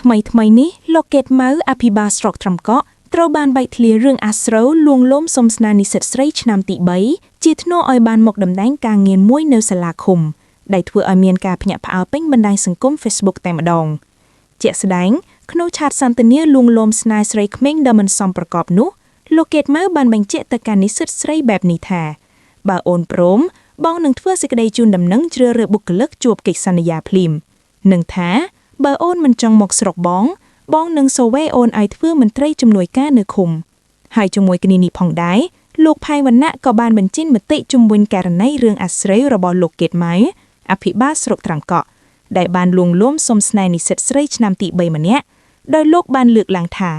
ថ្មីនេះលោកកេតម៉ៅអភិបាលស្រុកត្រំកក់ត្រូវបានបែកធ្លាយរឿងអាស្រូវលួងលោមសុំស្នេហ៍និស្សិតស្រីឆ្នាំទី3ជាធ្នូឲ្យបានមកដំណែងការងារមួយនៅសាលាឃុំដែលធ្វើឲ្យមានការភ្ញាក់ផ្អើលពេញបណ្ដាញសង្គម Facebook តែម្ដងជាក់ស្ដែងក្នុងឆាតសន្ទនាលួងលោមស្នេហ៍ស្រីក្មេងដែលមិនសមប្រកបនោះលោកកេតម៉ៅបានបញ្ជាក់ទៅកាន់និស្សិតស្រីបែបនេះថាបើអូនព្រមបងនឹងធ្វើសេចក្តីជូនដំណឹងជ្រើសរើសបុគ្គលិកជួបកិច្ចសន្យាភ្លាមនឹងថាបើអូនមិនចង់មកស្រុកបងនឹងសូវេអូនឲ្យធ្វើមន្ត្រីជំនួយការនៅឃុំហើយជាមួយគ្នានេះផងដែរលោកផៃវណ្ណៈក៏បានបញ្ចេញមតិជំវិញករណីរឿងអាស្រូវរបស់លោកកេតម៉ៅអភិបាលស្រុកត្រង្កក់ដែលបានលួងលោមសុំស្នេហ៍និស្សិតស្រីឆ្នាំទី3ម្នាក់ដោយលោកបានលើកឡើងថា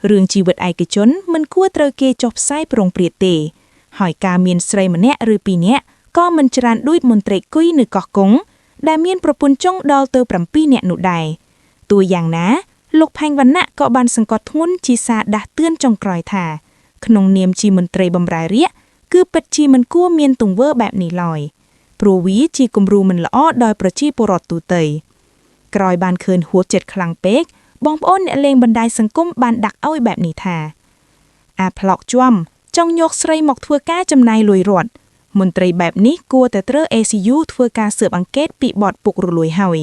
រឿងជីវិតឯកជនមិនគួរត្រូវគេចុះផ្សាយប្រងព្រាតទេហើយការមានស្រីម្នាក់ឬពីរនាក់ក៏មិនច្រើនដូចមន្ត្រីគុយនៅកោះកុងដែលមានប្រពន្ធចុងដល់ទៅ7នាក់នោះដែរទោះយ៉ាងណាលោកផែងវណ្ណៈក៏បានសង្កត់ធ្ងន់ជាសារដាស់តឿនចុងក្រោយថាក្នុងនាមជាមន្ត្រីបម្រើរាជគឺពិតជាមិនគួរមានទង្វើបែបនេះឡើយព្រោះវាជាគំរូមិនល្អដល់ប្រជាពលរដ្ឋទូទៅក្រោយបានឃើញហួសចិត្តខ្លាំងពេកបងប្អូនអ្នកលេងបណ្ដាញសង្គមបានដាក់ឲ្យបែបនេះថាអាប្លុកជាំចង់យកស្រីមកធ្វើការចំណាយលុយរត់មន្ត្រីបែបនេះគួរតែត្រូវ ACU ធ្វើការស៊ើបអង្កេតពីបទពុករលួយហើយ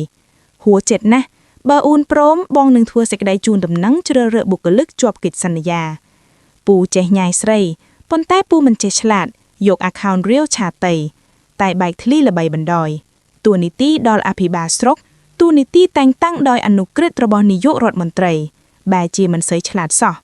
ហួសចិត្តណាស់បើអូនព្រមបងនឹងធ្វើសេចក្តីជូនដំណឹងជ្រើសរើសបុគ្គលិកជាប់កិច្ចសន្យាពូចេះញ៉ាយស្រីប៉ុន្តែពូមិនចេះឆ្លាតយក account real ឆាតតែបែកធ្លីល្បីបណ្ដោយតួនាទីដល់អភិបាលស្រុកតួនាទីតែងតាំងដោយអនុក្រឹត្យរបស់នាយករដ្ឋមន្ត្រីបែរជាមិនសូវឆ្លាតសោះ